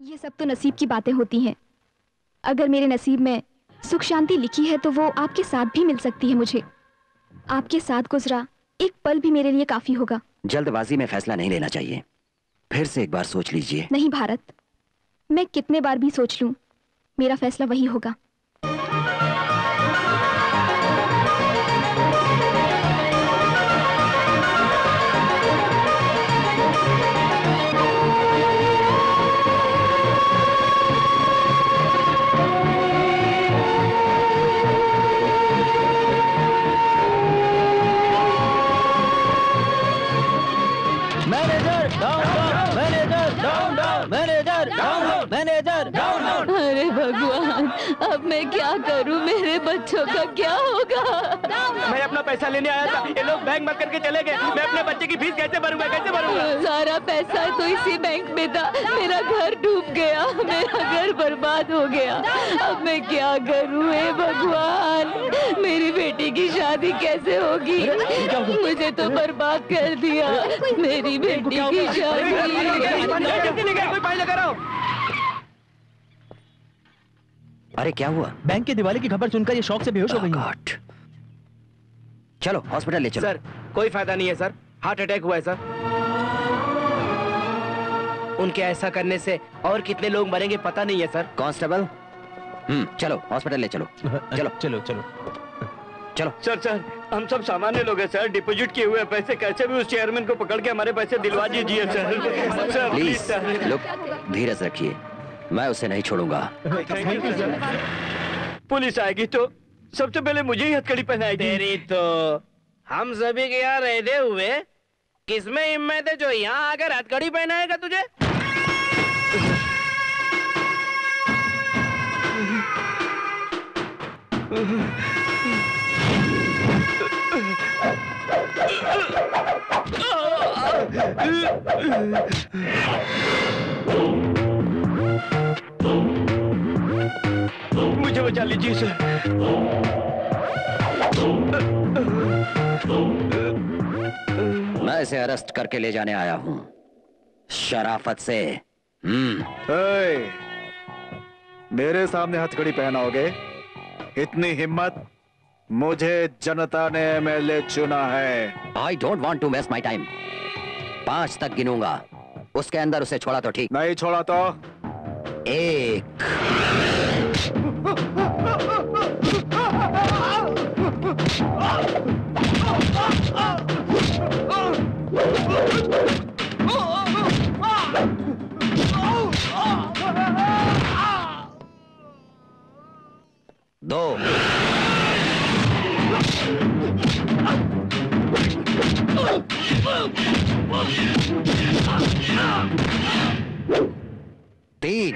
ये सब तो नसीब की बातें होती हैं। अगर मेरे नसीब में सुख शांति लिखी है तो वो आपके साथ भी मिल सकती है मुझे। आपके साथ गुजरा एक पल भी मेरे लिए काफी होगा। जल्दबाजी में फैसला नहीं लेना चाहिए, फिर से एक बार सोच लीजिए। नहीं भारत, मैं कितने बार भी सोच लूं, मेरा फैसला वही होगा। अरे भगवान, अब मैं क्या करूं? मेरे बच्चों का क्या होगा? मैं अपना पैसा लेने आया था, ये लोग बैंक बंद करके चले गए। मैं अपने बच्चे की फीस कैसे भरूंगा, कैसे भरूंगा? सारा पैसा तो इसी बैंक में था। मेरा घर डूब गया, मेरा घर बर्बाद हो गया। अब मैं क्या करूं? हे भगवान, मेरी बेटी की शादी कैसे होगी? मुझे तो बर्बाद कर दिया मेरी बेटी की शादी। अरे क्या हुआ? बैंक के दिवाली की खबर सुनकर ये शौक से बेहोश हो गई। चलो हॉस्पिटल ले चलो। सर कोई फायदा नहीं है सर, हार्ट अटैक हुआ है सर। उनके ऐसा करने से और कितने लोग मरेंगे पता नहीं है सर। कांस्टेबल, चलो हॉस्पिटल ले चलो। चलो चलो चलो चलो। सर हम सब सामान्य लोग हैं सर, डिपॉजिट किए हुए पैसे कैसे भी उस चेयरमैन को पकड़ के हमारे पैसे दिलवा दीजिए सर। प्लीज लोग धीरज रखिए, मैं उसे नहीं छोड़ूंगा। पुलिस आएगी तो सबसे पहले मुझे ही हथकड़ी पहनाएगी। तेरी तो हम सभी के यहाँ रहते हुए किसमें हिम्मत है जो यहाँ आकर हथकड़ी पहनाएगा तुझे? मुझे बचा लीजिए सर। मैं इसे अरेस्ट करके ले जाने आया हूँ शराफत से। मेरे सामने हथकड़ी पहनाओगे? इतनी हिम्मत? मुझे जनता ने एमएलए चुना है। I don't want to waste my time. 5 तक गिनूंगा, उसके अंदर उसे छोड़ा तो ठीक। नहीं छोड़ा तो 1 2 3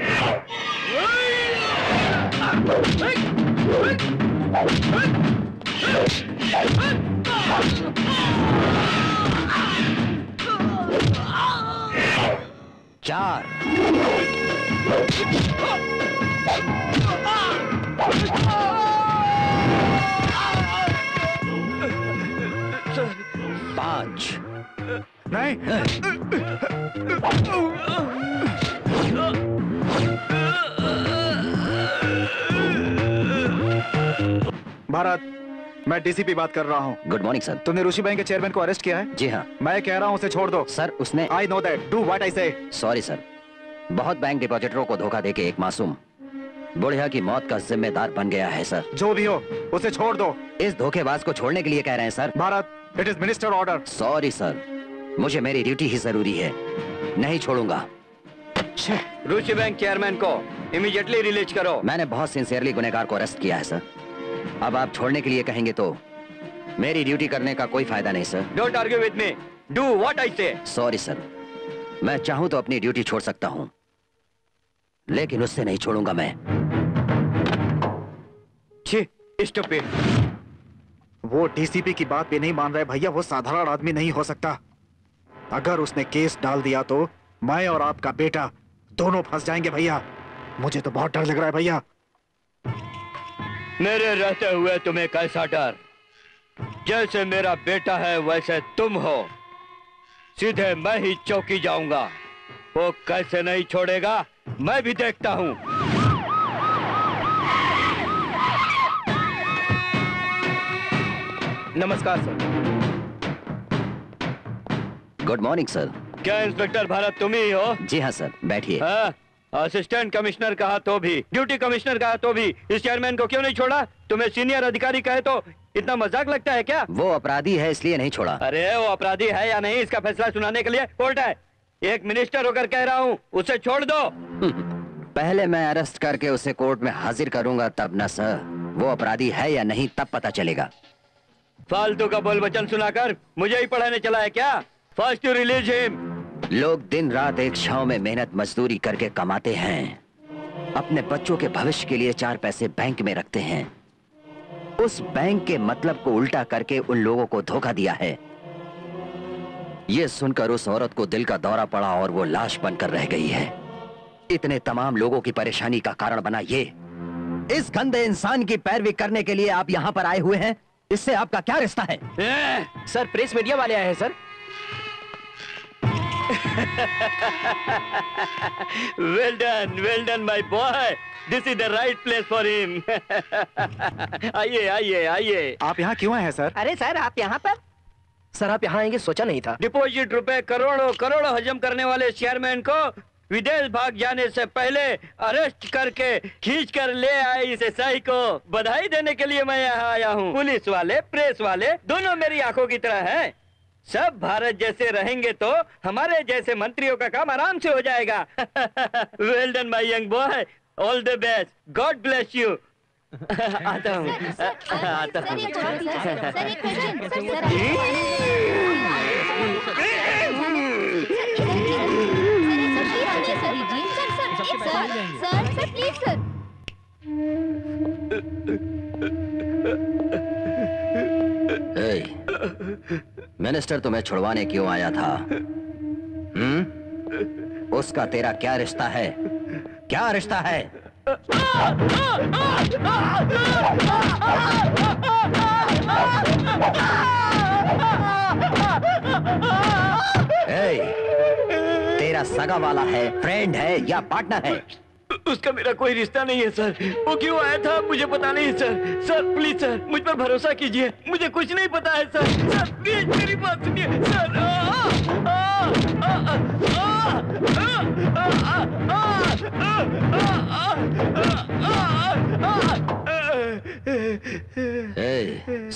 4 5 नहीं। भारत, मैं डीसीपी बात कर रहा हूँ। Good morning sir. तुमने ऋषि बैंक के चेयरमैन को अरेस्ट किया है? जी हाँ। मैं कह रहा हूँ उसे छोड़ दो। सर उसने I know that, do what I say. Sorry sir, बहुत बैंक डिपॉजिटरों को धोखा देके एक मासूम बुढ़िया की मौत का जिम्मेदार बन गया है सर। जो भी हो उसे छोड़ दो। इस धोखेबाज को छोड़ने के लिए कह रहे हैं sir? Bharat, it is minister order. Sorry sir, मुझे मेरी ड्यूटी ही जरूरी है, नहीं छोड़ूंगा। ऋषि बैंक चेयरमैन को इमीडिएटली रिलीज करो। मैंने बहुत सिंसियरली गुनहगार को अरेस्ट किया है सर। अब आप छोड़ने के लिए कहेंगे तो मेरी ड्यूटी करने का कोई फायदा नहीं sir. Don't argue with me, do what I say. Sorry sir, मैं चाहूं तो अपनी ड्यूटी छोड़ सकता हूं, लेकिन उससे नहीं छोड़ूंगा मैं। स्टूपिड। वो डीसीपी की बात भी नहीं मान रहे भैया, वो साधारण आदमी नहीं हो सकता। अगर उसने केस डाल दिया तो मैं और आपका बेटा दोनों फंस जाएंगे भैया। मुझे तो बहुत डर लग रहा है भैया। मेरे रहते हुए तुम्हें कैसा डर? जैसे मेरा बेटा है वैसे तुम हो। सीधे मैं ही चौकी जाऊंगा। वो कैसे नहीं छोड़ेगा मैं भी देखता हूँ। नमस्कार सर। Good morning sir. क्या इंस्पेक्टर भारत तुम ही हो? जी हाँ सर, बैठिए। असिस्टेंट कमिश्नर कहा तो भी, ड्यूटी कमिश्नर कहा तो भी इस चेयरमैन को क्यों नहीं छोड़ा? तुम्हें सीनियर अधिकारी कहे तो इतना मजाक लगता है क्या? वो अपराधी है इसलिए नहीं छोड़ा। अरे वो अपराधी है या नहीं इसका फैसला सुनाने के लिए कोर्ट है। एक मिनिस्टर होकर कह रहा हूँ, उसे छोड़ दो। पहले मैं अरेस्ट करके उसे कोर्ट में हाजिर करूंगा तब ना सर, वो अपराधी है या नहीं तब पता चलेगा। फालतू का बोल वचन सुनाकर मुझे ही पढ़ाने चला है क्या? First you release him. लोग दिन रात एक छांव में मेहनत मजदूरी करके कमाते हैं, अपने बच्चों के भविष्य के लिए 4 पैसे बैंक में रखते हैं। उस बैंक के मतलब को उल्टा करके उन लोगों को धोखा दिया है। यह सुनकर उस औरत को दिल का दौरा पड़ा और वो लाश बनकर रह गई है। इतने तमाम लोगों की परेशानी का कारण बना ये। इस गंदे इंसान की पैरवी करने के लिए आप यहाँ पर आए हुए हैं, इससे आपका क्या रिश्ता है? सर प्रेस मीडिया वाले आए हैं sir. well done my boy. This is the right place for him. आइए आइए आइए। आप यहाँ क्यों आए हैं सर? अरे सर आप यहाँ पर? सर आप यहाँ आएंगे सोचा नहीं था। डिपॉजिट रुपए करोड़ों करोड़ों हजम करने वाले चेयरमैन को विदेश भाग जाने से पहले अरेस्ट करके खींच कर ले आए इस एसआई को बधाई देने के लिए मैं यहाँ आया हूँ। पुलिस वाले प्रेस वाले दोनों मेरी आंखों की तरह हैं। सब भारत जैसे रहेंगे तो हमारे जैसे मंत्रियों का काम आराम से हो जाएगा। Well done my young boy, all the best, God bless you. आता हूँ आता हूँ। मिनिस्टर तुम्हें छुड़वाने क्यों आया था? उसका तेरा क्या रिश्ता है? क्या रिश्ता है? तेरा सगा वाला है, फ्रेंड है या पार्टनर है? उसका मेरा कोई रिश्ता नहीं है सर। वो क्यों आया था मुझे पता नहीं सर। सर प्लीज सर मुझ पर भरोसा कीजिए, मुझे कुछ नहीं पता है सर। सर प्लीज मेरी बात सुनिए सर।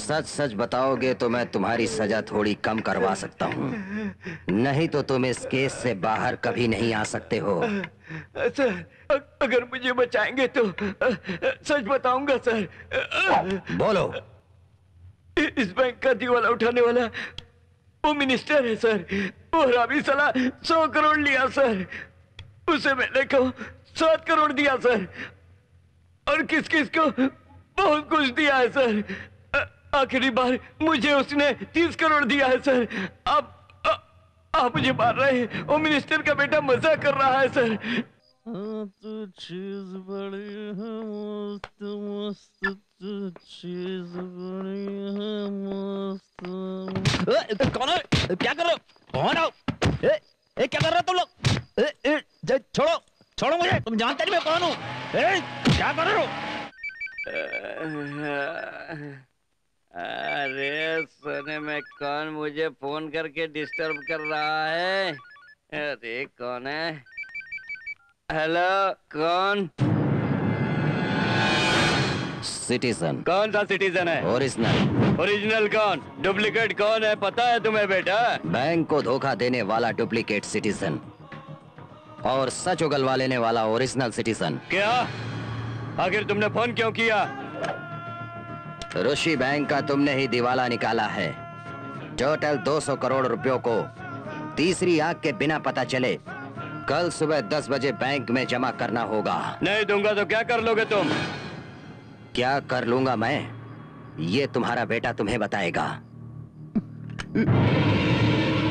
सच सच बताओगे तो मैं तुम्हारी सजा थोड़ी कम करवा सकता हूँ, नहीं तो तुम इस केस से बाहर कभी नहीं आ सकते हो। सर अगर मुझे बचाएंगे तो सच बताऊंगा सर। बोलो। इस बैंक का दिवाला उठाने वाला वो मिनिस्टर है सर। वो हरामी साला 100 करोड़ लिया सर, उसे मैंने को 7 करोड़ दिया सर, और किस किस को बहुत कुछ दिया है सर। आखिरी बार मुझे उसने 30 करोड़ दिया है सर। आप मुझे मार रहे हैं। वो मिनिस्टर का बेटा मजाक कर रहा है सर। तो चीज बड़ी है मस्त मस्त, तो चीज बड़ी है मस्त। कौन है? क्या कर रहे हो? कौन हो? क्या कर रहे हो तुम लोग? छोड़ो छोड़ो मुझे, तुम जानते नहीं मैं कौन हूँ। क्या कर रहे हो? अरे सोने में कौन मुझे फोन करके डिस्टर्ब कर रहा है? अरे कौन है? हेलो कौन? सिटीजन। कौन सा सिटीजन है? ओरिजिनल। ओरिजिनल कौन? डुप्लीकेट कौन है पता है तुम्हें बेटा? बैंक को धोखा देने वाला डुप्लीकेट सिटीजन और सच उगलवा लेने वाला ओरिजिनल सिटीजन। क्या? आखिर तुमने फोन क्यों किया? ऋषि बैंक का तुमने ही दिवाला निकाला है। टोटल 200 करोड़ रुपयों को तीसरी आंख के बिना पता चले कल सुबह 10 बजे बैंक में जमा करना होगा। नहीं दूंगा तो क्या कर लोगे तुम? क्या कर लूंगा मैं, ये तुम्हारा बेटा तुम्हें बताएगा।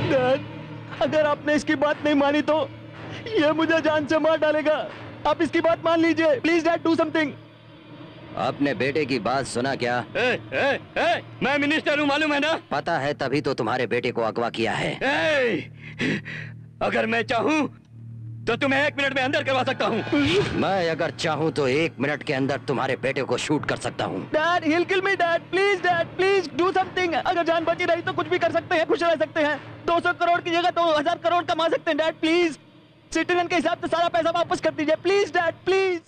डैड, अगर आपने इसकी बात नहीं मानी तो ये मुझे जान से मार डालेगा। आप इसकी बात मान लीजिए प्लीज डैड, डू समथिंग। अपने बेटे की बात सुना क्या? मैं मिनिस्टर हूँ मालूम है ना? पता है, तभी तो तुम्हारे बेटे को अगवा किया है। अगर मैं चाहूँ तो तुम्हें 1 मिनट में अंदर करवा सकता हूँ। मैं अगर चाहूँ तो 1 मिनट के अंदर तुम्हारे बेटे को शूट कर सकता हूँ। Dad, he'll kill me, dad, please do something. अगर जान बची रही तो कुछ भी कर सकते हैं, खुश रह सकते हैं। 200 करोड़ की जगह 2000 करोड़ कमा सकते हैं डैड, प्लीज। सिटीजन के हिसाब से सारा पैसा वापस कर दीजिए, प्लीज डैड, प्लीज।